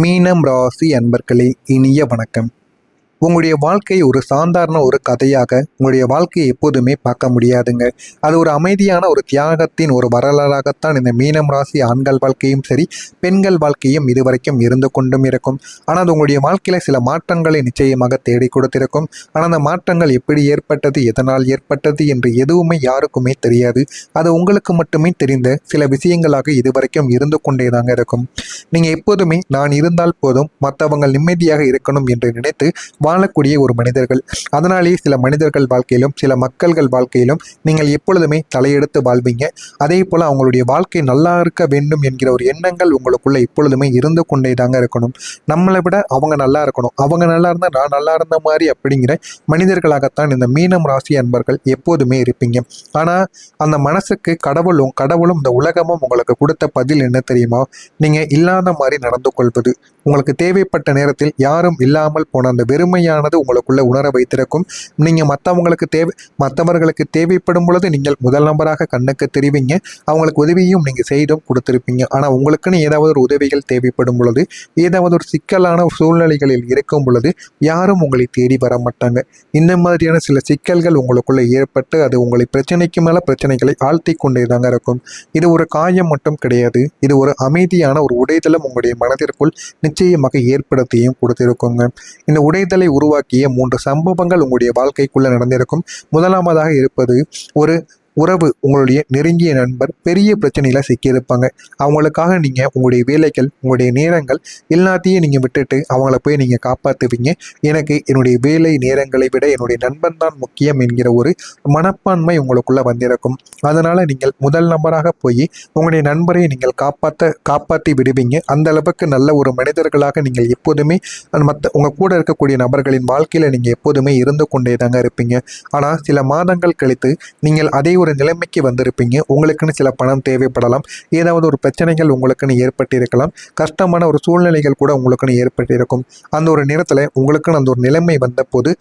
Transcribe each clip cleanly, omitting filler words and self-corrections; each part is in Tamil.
மீனம் ராசி அன்பர்களே, இனிய வணக்கம். உங்களுடைய வாழ்க்கை ஒரு சாதாரண ஒரு கதையாக உங்களுடைய வாழ்க்கையை எப்போதுமே பார்க்க முடியாதுங்க. அது ஒரு அமைதியான ஒரு தியாகத்தின் ஒரு வரலாறாகத்தான் இந்த மீனம் ராசி ஆண்கள் வாழ்க்கையும் சரி, பெண்கள் வாழ்க்கையும் இதுவரைக்கும் இருந்து கொண்டும் இருக்கும். ஆனால் அது உங்களுடைய வாழ்க்கையில சில மாற்றங்களை நிச்சயமாக தேடி கொடுத்திருக்கும். ஆனால் அந்த மாற்றங்கள் எப்படி ஏற்பட்டது, எதனால் ஏற்பட்டது என்று எதுவுமே யாருக்குமே தெரியாது. அது உங்களுக்கு மட்டுமே தெரிந்த சில விஷயங்களாக இதுவரைக்கும் இருந்து கொண்டே தாங்க இருக்கும். நீங்கள் எப்போதுமே நான் இருந்தால் போதும், மற்றவங்க நிம்மதியாக இருக்கணும் என்று நினைத்து வாழக்கூடிய ஒரு மனிதர்கள். அதனாலேயே சில மனிதர்கள் வாழ்க்கையிலும் சில மக்கள்கள் வாழ்க்கையிலும் நீங்கள் எப்பொழுதுமே தலையெடுத்து வாழ்வீங்க. அதே போல் அவங்களுடைய வாழ்க்கை நல்லா இருக்க வேண்டும் என்கிற ஒரு எண்ணங்கள் உங்களுக்குள்ள எப்பொழுதுமே இருந்து கொண்டே தாங்க இருக்கணும். நம்மளை விட அவங்க நல்லா இருக்கணும், அவங்க நல்லா இருந்தால் நான் நல்லா இருந்த மாதிரி அப்படிங்கிற மனிதர்களாகத்தான் இந்த மீனம் ராசி அன்பர்கள் எப்போதுமே இருப்பீங்க. ஆனால் அந்த மனசுக்கு கடவுளும் இந்த உலகமும் உங்களுக்கு கொடுத்த பதில் என்ன தெரியுமா? நீங்கள் இல்லாத மாதிரி நடந்து கொள்வது. உங்களுக்கு தேவைப்பட்ட நேரத்தில் யாரும் இல்லாமல் போன அந்த வெறுமையானது உங்களுக்குள்ள உணர வைத்திருக்கும். நீங்கள் மற்றவர்களுக்கு தேவைப்படும் பொழுது நீங்கள் முதல் நபராக கண்ணுக்கு தெரிவிங்க. அவங்களுக்கு உதவியும் நீங்கள் செய்தும் கொடுத்துருப்பீங்க. ஆனால் உங்களுக்குன்னு ஏதாவது ஒரு உதவிகள் தேவைப்படும் பொழுது, ஏதாவது ஒரு சிக்கலான ஒரு சூழ்நிலைகளில் இருக்கும் பொழுது யாரும் உங்களை தேடி வர மாட்டாங்க. இந்த மாதிரியான சில சிக்கல்கள் உங்களுக்குள்ள ஏற்பட்டு அது உங்களை பிரச்சனைக்கு மேலே பிரச்சனைகளை ஆழ்த்தி கொண்டே தாங்க இருக்கும். இது ஒரு காயம் மட்டும் கிடையாது, இது ஒரு அமைதியான ஒரு உடைதலும் உங்களுடைய மனதிற்குள் நிச்சயமாக ஏற்படுத்தியும் கொடுத்திருக்குங்க. இந்த உடைதலை உருவாக்கிய 3 சம்பவங்கள் உங்களுடைய வாழ்க்கைக்குள்ள நடந்திருக்கும். முதலாவதாக இருப்பது ஒரு உறவு. உங்களுடைய நெருங்கிய நண்பர் பெரிய பிரச்சனையில சிக்கியிருப்பாங்க. அவங்களுக்காக நீங்க உங்களுடைய வேலைகள், உங்களுடைய நேரங்கள் எல்லாத்தையும் நீங்க விட்டுட்டு அவங்கள போய் நீங்க காப்பாற்றுவீங்க. எனக்கு என்னுடைய வேலை நேரங்களை விட என்னுடைய நண்பன் தான் முக்கியம் என்கிற ஒரு மனப்பான்மை உங்களுக்குள்ள வந்திருக்கும். அதனால நீங்கள் முதல் நபராக போய் உங்களுடைய நண்பரை நீங்கள் காப்பாற்றி விடுவீங்க. அந்த அளவுக்கு நல்ல ஒரு மனிதர்களாக நீங்கள் எப்போதுமே உங்க கூட இருக்கக்கூடிய நபர்களின் வாழ்க்கையில நீங்க எப்போதுமே இருந்து கொண்டே தாங்க இருப்பீங்க. ஆனா சில மாதங்கள் கழித்து நீங்கள் அதே ஒரு நிலைமைக்கு வந்திருப்பீங்க. உங்களுக்குன்னு சில பணம் தேவைப்படலாம், ஏதாவது ஒரு பிரச்சனைகள் உங்களுக்குன்னு ஏற்பட்டிருக்கலாம், கஷ்டமான ஒரு சூழ்நிலைகள் கூட உங்களுக்குன்னு ஏற்பட்டிருக்கும். அந்த ஒரு நேரத்தில் உங்களுக்குன்னு அந்த ஒரு நிலைமை வந்த போது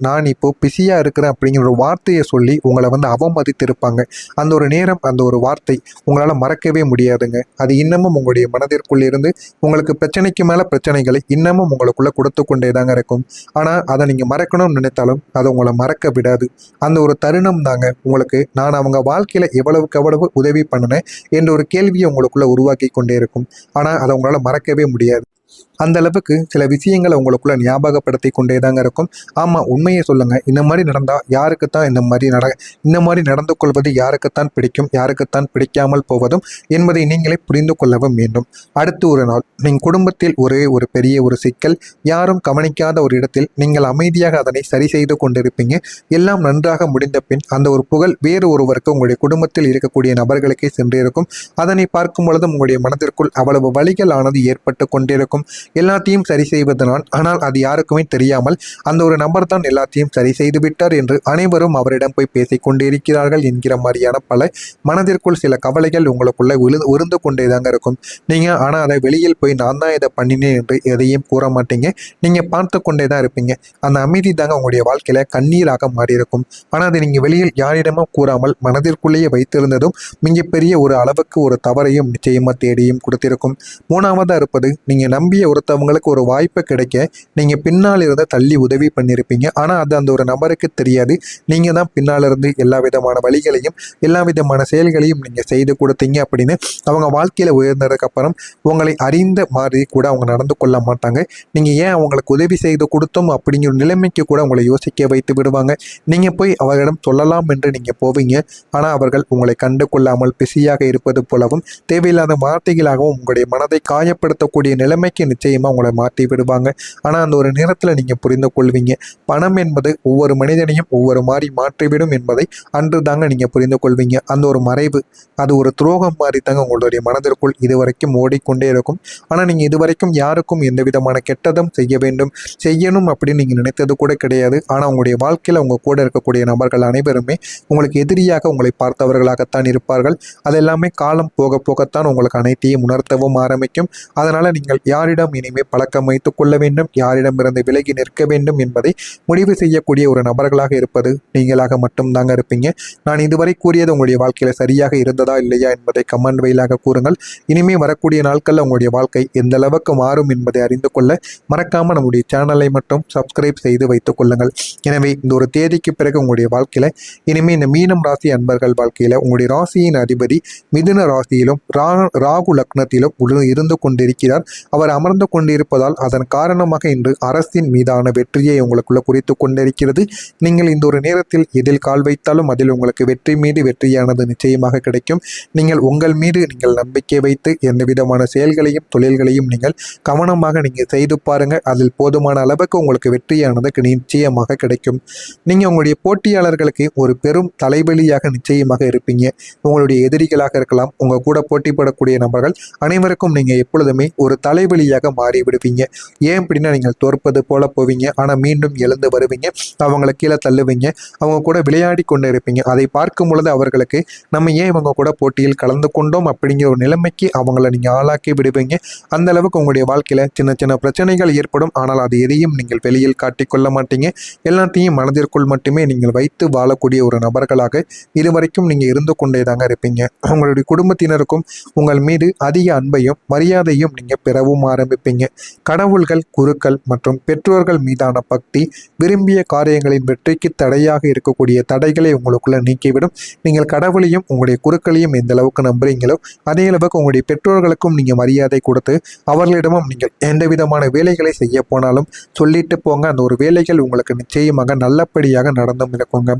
நான் இப்போ பிஸியா இருக்கிறேன் அப்படிங்கிற ஒரு வார்த்தையை சொல்லி உங்களை அவமதித்திருப்பாங்க. அந்த ஒரு நேரம், அந்த ஒரு வார்த்தை உங்களால் மறக்கவே முடியாதுங்க. அது இன்னமும் உங்களுடைய மனதிற்குள் இருந்து உங்களுக்கு பிரச்சனைக்கு மேலே பிரச்சனைகளை இன்னமும் உங்களுக்குள்ள கொடுத்து கொண்டே தாங்க இருக்கும். ஆனால் அதை நீங்கள் மறக்கணும்னு நினைத்தாலும் அதை உங்களை மறக்க விடாது. அந்த ஒரு தருணம் தாங்க உங்களுக்கு நான் அவங்க வாழ்க்கையில எவ்வளவு உதவி பண்ணினேன் என்ற ஒரு கேள்வியை உங்களுக்குள்ள உருவாக்கி கொண்டே இருக்கும். ஆனால் அதை உங்களால் மறக்கவே முடியாது. அந்த அளவுக்கு சில விஷயங்களை உங்களுக்குள்ள ஞாபகப்படுத்தி கொண்டே தாங்க இருக்கும். ஆமாம், உண்மையை சொல்லுங்க. இந்த மாதிரி நடந்தால் யாருக்குத்தான் இந்த மாதிரி நடந்து கொள்வது யாருக்குத்தான் பிடிக்கும், யாருக்குத்தான் பிடிக்காமல் போவதும் என்பதை நீங்களே புரிந்து கொள்ளவும் வேண்டும். அடுத்து ஒரு நாள் நீங்கள் குடும்பத்தில் ஒரு பெரிய ஒரு சிக்கல், யாரும் கவனிக்காத ஒரு இடத்தில் நீங்கள் அமைதியாக அதனை சரி செய்து கொண்டிருப்பீங்க. எல்லாம் நன்றாக முடிந்த பின் அந்த ஒரு புகழ் வேறு ஒருவருக்கு உங்களுடைய குடும்பத்தில் இருக்கக்கூடிய நபர்களுக்கே சென்றிருக்கும். அதனை பார்க்கும் பொழுதும் உங்களுடைய மனதிற்குள் அவ்வளவு வழிகள் ஆனது ஏற்பட்டு கொண்டிருக்கும். எல்லாத்தையும் சரி செய்வதனால், ஆனால் அது யாருக்குமே தெரியாமல் அந்த ஒரு நபர் தான் எல்லாத்தையும் சரி செய்து விட்டார் என்று அனைவரும் அவரிடம் போய் பேசிக் கொண்டிருக்கிறார்கள் என்கிற மாதிரியான பல மனதிற்குள் சில கவலைகள் உங்களுக்குள்ள உருந்து கொண்டே தாங்க இருக்கும். நீங்க ஆனால் அதை வெளியில் போய் நான் தான் இதை பண்ணினேன் என்று எதையும் கூற மாட்டீங்க. நீங்க பார்த்து கொண்டே தான் இருப்பீங்க. அந்த அமைதி தாங்க உங்களுடைய வாழ்க்கையில கண்ணீராக மாறியிருக்கும். ஆனால் அதை நீங்க வெளியில் யாரிடமும் கூறாமல் மனதிற்குள்ளேயே வைத்திருந்ததும் மிகப்பெரிய ஒரு அளவுக்கு ஒரு தவறையும் நிச்சயமா தேடியும் கொடுத்திருக்கும். மூணாவதா இருப்பது, நீங்க நம்பிய ஒருத்தவங்களுக்கு ஒரு வாய்ப்பு கிடைக்க நீங்க பின்னால் இருந்து தள்ளி உதவி பண்ணியிருப்பீங்க. ஆனால் அது அந்த ஒரு நபருக்கு தெரியாது. நீங்க தான் பின்னால் இருந்து எல்லா விதமான வழிகளையும் எல்லா விதமான செயல்களையும் நீங்க செய்து கொடுத்தீங்க அப்படின்னு அவங்க வாழ்க்கையில உயர்ந்ததுக்கு அப்புறம் உங்களை அறிந்த மாதிரி கூட அவங்க நடந்து கொள்ள மாட்டாங்க. நீங்க ஏன் அவங்களுக்கு உதவி செய்து கொடுத்தோம் அப்படிங்கிற நிலைமைக்கு கூட உங்களை யோசிக்க வைத்து விடுவாங்க. நீங்க போய் அவர்களிடம் சொல்லலாம் என்று நீங்க போவீங்க. ஆனால் அவர்கள் உங்களை கண்டு கொள்ளாமல் பிஸியாக இருப்பது போலவும் தேவையில்லாத வார்த்தைகளாகவும் உங்களுடைய மனதை காயப்படுத்தக்கூடிய நிலைமைக்கு நிச்சயமா உங்களை மாற்றி விடுவாங்க. ஆனால் அந்த ஒரு நேரத்தில் நீங்க புரிந்து கொள்வீங்க, பணம் என்பது ஒவ்வொரு மனிதனையும் ஒவ்வொரு மாதிரி மாற்றிவிடும் என்பதை அன்று தாங்க நீங்க புரிந்து கொள்வீங்க. அந்த ஒரு மறைவு, அது ஒரு துரோகம் மாதிரி தாங்க உங்களுடைய மனதிற்குள் இதுவரைக்கும் ஓடிக்கொண்டே இருக்கும். ஆனால் நீங்க இதுவரைக்கும் யாருக்கும் எந்த விதமான கெட்டதும் செய்யணும் அப்படின்னு நீங்க நினைத்தது கூட கிடையாது. ஆனால் உங்களுடைய வாழ்க்கையில உங்க கூட இருக்கக்கூடிய நபர்கள் அனைவருமே உங்களுக்கு எதிரியாக உங்களை பார்த்தவர்களாகத்தான் இருப்பார்கள். அதெல்லாமே காலம் போக போகத்தான் உங்களுக்கு அனைத்தையும் உணர்த்தவும் ஆரம்பிக்கும். அதனால நீங்கள் யாரிடம் யாரிடம் இனிமே பழக்கம் வைத்துக் கொள்ள வேண்டும், யாரிடமிருந்து விலகி நிற்க வேண்டும் என்பதை முடிவு செய்யக்கூடிய ஒரு நபர்களாக இருப்பது நீங்களாக மட்டும்தாங்க இருப்பீங்க. நான் இதுவரை கூறியது உங்களுடைய வாழ்க்கையில சரியாக இருந்ததா இல்லையா என்பதை கமெண்ட் வழியாக கூறுங்கள். இனிமே வரக்கூடிய நாட்களில் உங்களுடைய வாழ்க்கை எந்த அளவுக்கு மாறும் என்பதை அறிந்து கொள்ள மறக்காம நம்முடைய சேனலை மட்டும் சப்ஸ்கிரைப் செய்து வைத்துக் கொள்ளுங்கள். எனவே இந்த ஒரு தேதிக்கு பிறகு உங்களுடைய வாழ்க்கையில இனிமே இந்த மீனம் ராசி அன்பர்கள் வாழ்க்கையில உங்களுடைய ராசியின் அதிபதி மிதுன ராசியிலும் ராகு லக்னத்திலும் இருந்து கொண்டிருக்கிறார். அவர் அமர்ந்து கொண்டிருப்பதால் அதன் காரணமாக இன்று அரசின் மீதான வெற்றியை உங்களுக்குள்ள குறித்து கொண்டிருக்கிறது. நீங்கள் இந்த ஒரு நேரத்தில் எதில் கால் வைத்தாலும் அதில் உங்களுக்கு வெற்றி மீது வெற்றியானது நிச்சயமாக கிடைக்கும். நீங்கள் உங்கள் மீது நீங்கள் நம்பிக்கை வைத்து எந்த விதமான செயல்களையும் தொழில்களையும் நீங்கள் கவனமாக நீங்கள் செய்து பாருங்க. அதில் போதுமான அளவுக்கு உங்களுக்கு வெற்றியானது நிச்சயமாக கிடைக்கும். நீங்கள் உங்களுடைய போட்டியாளர்களுக்கு ஒரு பெரும் தலைவலியாக நிச்சயமாக இருப்பீங்க. உங்களுடைய எதிரிகளாக இருக்கலாம், உங்க கூட போட்டிப்படக்கூடிய நபர்கள் அனைவருக்கும் நீங்கள் எப்பொழுதுமே ஒரு தலைவலியாக மாறி விடுவீங்க. ஏன் அப்படின்னா நீங்கள் தோற்பது போல போவீங்க, ஆனால் மீண்டும் எழுந்து வருவீங்க, அவங்களை கீழே தள்ளுவீங்க, அவங்க கூட விளையாடி கொண்டு இருப்பீங்க. அதை பார்க்கும் பொழுது அவர்களுக்கு நம்ம ஏன் இவங்க கூட போட்டியில் கலந்து கொண்டோம் அப்படிங்கிற ஒரு நிலைமைக்கு அவங்கள நீங்கள் ஆளாக்கி விடுவீங்க. அந்த அளவுக்கு உங்களுடைய வாழ்க்கையில சின்ன சின்ன பிரச்சனைகள் ஏற்படும். ஆனால் அது எதையும் நீங்கள் வெளியில் காட்டிக்கொள்ள மாட்டீங்க. எல்லாத்தையும் மனதிற்குள் மட்டுமே நீங்கள் வைத்து வாழக்கூடிய ஒரு நபர்களாக இதுவரைக்கும் நீங்கள் இருந்து கொண்டே தாங்க இருப்பீங்க. உங்களுடைய குடும்பத்தினருக்கும் உங்கள் மீது அதிக அன்பையும் மரியாதையும் நீங்கள் பெறவும் ஆரம்பிப்பீங்க. கடவுள்கள், குருக்கள் மற்றும் பெற்றோர்கள் மீதான பக்தி விரும்பிய காரியங்களின் வெற்றிக்கு தடையாக இருக்கக்கூடிய தடைகளை உங்களுக்குள்ள நீக்கிவிடும். நீங்கள் கடவுளையும் உங்களுடைய குருக்களையும் எந்த அளவுக்கு நம்புறீங்களோ அதே அளவுக்கு உங்களுடைய பெற்றோர்களுக்கும் நீங்கள் மரியாதை கொடுத்து அவர்களிடமும் நீங்கள் எந்த விதமான வேலைகளை செய்ய போனாலும் சொல்லிட்டு போங்க. அந்த ஒரு வேலைகள் உங்களுக்கு நிச்சயமாக நல்லபடியாக நடந்தும் இருக்குங்க.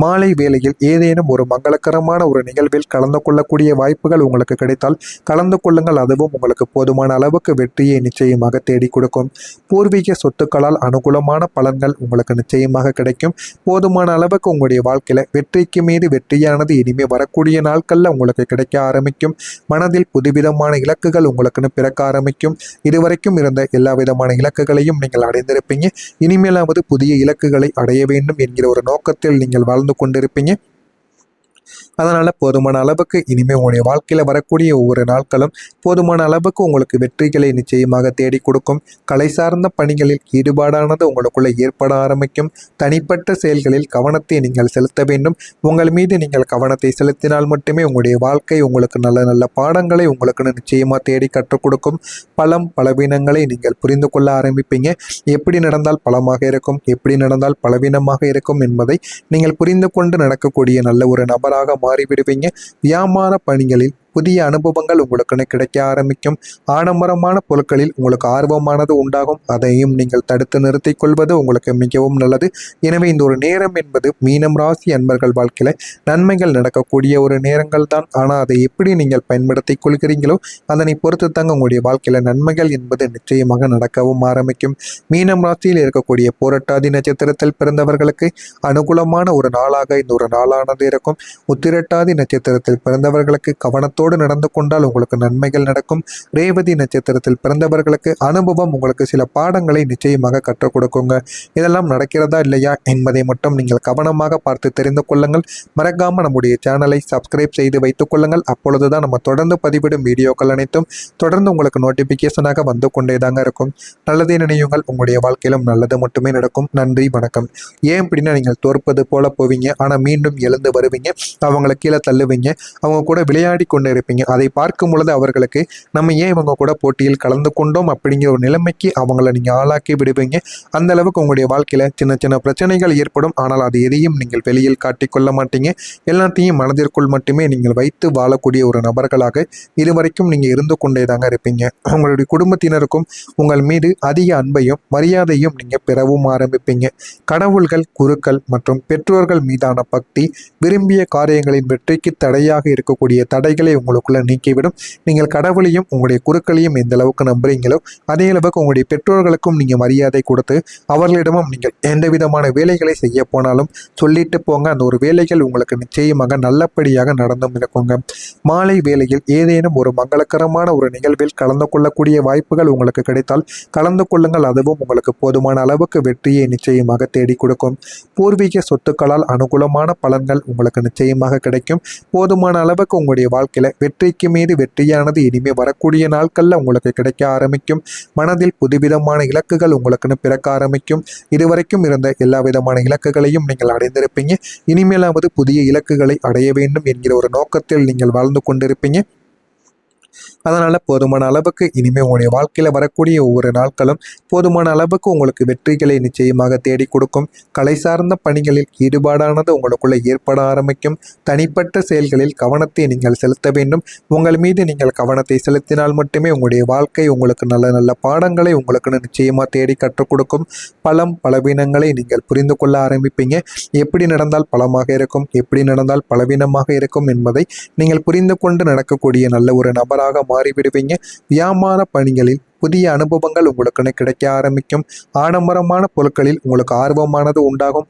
மாலை வேளையில் ஏதேனும் ஒரு மங்களகரமான ஒரு நிகழ்வில் கலந்து கொள்ளக்கூடிய வாய்ப்புகள் உங்களுக்கு கிடைத்தால் கலந்து கொள்ளுங்கள். அதுவும் உங்களுக்கு போதுமான அளவுக்கு வெற்றியை நிச்சயமாக தேடி கொடுக்கும். பூர்வீக சொத்துக்களால் அனுகூலமான பலன்கள் உங்களுக்கு நிச்சயமாக கிடைக்கும். போதுமான அளவுக்கு உங்களுடைய வாழ்க்கையில வெற்றிக்கு மீது வெற்றியானது இனிமே வரக்கூடிய நாட்கள்ல உங்களுக்கு கிடைக்க ஆரம்பிக்கும். மனதில் புதுவிதமான இலக்குகள் உங்களுக்குன்னு பிறக்க ஆரம்பிக்கும். இதுவரைக்கும் இருந்த எல்லா விதமான இலக்குகளையும் நீங்கள் அடைந்திருப்பீங்க. இனிமேலாவது புதிய இலக்குகளை அடைய வேண்டும் என்கிற ஒரு நோக்கத்தில் நீங்கள் வாழ்ந்து கொண்டிருப்பீங்க. அதனால் போதுமான அளவுக்கு இனிமேல் உங்களுடைய வாழ்க்கையில் வரக்கூடிய ஒவ்வொரு நாட்களும் போதுமான அளவுக்கு உங்களுக்கு வெற்றிகளை நிச்சயமாக தேடி கொடுக்கும். கலை சார்ந்த பணிகளில் ஈடுபாடானது உங்களுக்குள்ள ஏற்பட ஆரம்பிக்கும். தனிப்பட்ட செயல்களில் கவனத்தை நீங்கள் செலுத்த வேண்டும். உங்கள் மீது நீங்கள் கவனத்தை செலுத்தினால் மட்டுமே உங்களுடைய வாழ்க்கை உங்களுக்கு நல்ல நல்ல பாடங்களை உங்களுக்கு நிச்சயமாக தேடி கற்றுக் கொடுக்கும். பலவீனங்களை நீங்கள் புரிந்து கொள்ள ஆரம்பிப்பீங்க. எப்படி நடந்தால் பலமாக இருக்கும், எப்படி நடந்தால் பலவீனமாக இருக்கும் என்பதை நீங்கள் புரிந்து கொண்டு நடக்கக்கூடிய நல்ல ஒரு நபராக மாறிவிடுவீங்க. வியாபார பணிகளில் புதிய அனுபவங்கள் உங்களுக்கு கிடைக்க ஆரம்பிக்கும். ஆடம்பரமான பொருட்களில் உங்களுக்கு ஆர்வமானது உண்டாகும். அதையும் நீங்கள் தடுத்து நிறுத்திக் கொள்வது உங்களுக்கு மிகவும் நல்லது. எனவே இந்த ஒரு நேரம் என்பது மீனம் ராசி அன்பர்கள் வாழ்க்கையில நன்மைகள் நடக்கக்கூடிய ஒரு நேரங்கள் தான். ஆனால் அதை எப்படி நீங்கள் பயன்படுத்தி கொள்கிறீங்களோ அதனை பொறுத்து தாங்க உங்களுடைய வாழ்க்கையில நன்மைகள் என்பது நிச்சயமாக நடக்கவும் ஆரம்பிக்கும். மீனம் ராசியில் இருக்கக்கூடிய பூரட்டாதி நட்சத்திரத்தில் பிறந்தவர்களுக்கு அனுகூலமான ஒரு நாளாக இந்த ஒரு நாளானது இருக்கும். உத்திரட்டாதி நட்சத்திரத்தில் பிறந்தவர்களுக்கு கவனத்தோடு நடந்து கொண்டால் உங்களுக்கு நன்மைகள் நடக்கும். ரேவதி நட்சத்திரத்தில் பிறந்தவர்களுக்கு அனுபவம் உங்களுக்கு சில பாடங்களை நிச்சயமாக கற்றுக் கொடுக்குங்க. இதெல்லாம் நடக்கிறதா இல்லையா என்பதை மட்டும் நீங்கள் கவனமாக பார்த்து தெரிந்து கொள்ளுங்கள். மறக்காம நம்முடைய சேனலை சப்ஸ்கிரைப் செய்து வைத்துக் கொள்ளுங்கள். அப்பொழுதுதான் நம்ம தொடர்ந்து பதிவிடும் வீடியோக்கள் அனைத்தும் தொடர்ந்து உங்களுக்கு நோட்டிபிகேஷனாக வந்து கொண்டேதாங்க இருக்கும். நல்லதே நினையுங்கள், உங்களுடைய வாழ்க்கையிலும் நல்லது மட்டுமே நடக்கும். நன்றி, வணக்கம். ஏன் அப்படின்னா நீங்கள் தோற்பது போல போவீங்க, ஆனால் மீண்டும் எழுந்து வருவீங்க, அவங்களை கீழே தள்ளுவீங்க, அவங்க கூட விளையாடி கொண்டு இருப்பீங்க. அதை பார்க்கும் பொழுது அவர்களுக்கு நம்ம ஏன் இவங்க கூட போட்டியில் கலந்து கொண்டோம் அப்படிங்கிற ஒரு நிலைமைக்கு அவங்கள நீங்க ஆளாக்கி விடுவீங்க. அந்த அளவுக்கு உங்களுடைய வாழ்க்கையில சின்ன சின்ன பிரச்சனைகள் ஏற்படும். ஆனால் அது எதையும் நீங்கள் வெளியில் காட்டிக்கொள்ள மாட்டீங்க. எல்லாத்தையும் மனதிற்குள் மட்டுமே நீங்கள் வைத்து வாழக்கூடிய ஒரு நபர்களாக இதுவரைக்கும் நீங்க இருந்து கொண்டே தாங்க இருப்பீங்க. உங்களுடைய குடும்பத்தினருக்கும் உங்கள் மீது அதிக அன்பையும் மரியாதையும் நீங்க பெறவும் ஆரம்பிப்பீங்க. கடவுள்கள், குருக்கள் மற்றும் பெற்றோர்கள் மீதான பக்தி விரும்பிய காரியங்களின் வெற்றிக்கு தடையாக இருக்கக்கூடிய தடைகளை உங்களுக்குள்ள நீக்கிவிடும். நீங்கள் கடவுளையும் உங்களுடைய குருக்களையும் எந்த அளவுக்கு நம்புறீங்களோ அதே அளவுக்கு உங்களுடைய பெற்றோர்களுக்கும் நீங்க மரியாதை கொடுத்து அவர்களிடமும் நீங்கள் எந்த விதமான வேலைகளை செய்ய போனாலும் சொல்லிட்டு போங்க. அந்த ஒரு வேலைகள் உங்களுக்கு நிச்சயமாக நல்லபடியாக நடந்தும் இருக்குங்க. மாலை வேளையில் ஏதேனும் ஒரு மங்களகரமான ஒரு நிகழ்வில் கலந்து கொள்ளக்கூடிய வாய்ப்புகள் உங்களுக்கு கிடைத்தால் கலந்து கொள்ளுங்கள். அதுவும் உங்களுக்கு போதுமான அளவுக்கு வெற்றியை நிச்சயமாக தேடி கொடுக்கும். பூர்வீக சொத்துக்களால் அனுகூலமான பலன்கள் உங்களுக்கு நிச்சயமாக கிடைக்கும். போதுமான அளவுக்கு உங்களுடைய வாழ்க்கையில வாழ்க்கையில் வெற்றிக்கு மீது வெற்றியானது இனிமே வரக்கூடிய நாட்களில் உங்களுக்கு கிடைக்க ஆரம்பிக்கும். மனதில் புதுவிதமான இலக்குகள் உங்களுக்குன்னு பிறக்க ஆரம்பிக்கும். இதுவரைக்கும் இருந்த எல்லா விதமான இலக்குகளையும் நீங்கள் அடைந்திருப்பீங்க. இனிமேலாவது புதிய இலக்குகளை அடைய வேண்டும் என்கிற ஒரு நோக்கத்தில் நீங்கள் வாழ்ந்து கொண்டிருப்பீங்க. அதனால் போதுமான அளவுக்கு இனிமேல் உங்களுடைய வாழ்க்கையில் வரக்கூடிய ஒவ்வொரு நாட்களும் போதுமான அளவுக்கு உங்களுக்கு வெற்றிகளை நிச்சயமாக தேடி கொடுக்கும். கலை சார்ந்த பணிகளில் ஈடுபாடானது உங்களுக்குள்ள ஏற்பட ஆரம்பிக்கும். தனிப்பட்ட செயல்களில் கவனத்தை நீங்கள் செலுத்த வேண்டும். உங்கள் மீது நீங்கள் கவனத்தை செலுத்தினால் மட்டுமே உங்களுடைய வாழ்க்கை உங்களுக்கு நல்ல நல்ல பாடங்களை உங்களுக்கு நிச்சயமாக தேடி கற்றுக் கொடுக்கும். பலவீனங்களை நீங்கள் புரிந்து கொள்ள ஆரம்பிப்பீங்க. எப்படி நடந்தால் பலமாக இருக்கும், எப்படி நடந்தால் பலவீனமாக இருக்கும் என்பதை நீங்கள் புரிந்து கொண்டு நடக்கக்கூடிய நல்ல ஒரு நபராக மாறிவிடுவீங்க. வியாபார பணிகளில் புதிய அனுபவங்கள் உங்களுக்குன்னு கிடைக்க ஆரம்பிக்கும். ஆடம்பரமான பொருட்களில் உங்களுக்கு ஆர்வமானது உண்டாகும்.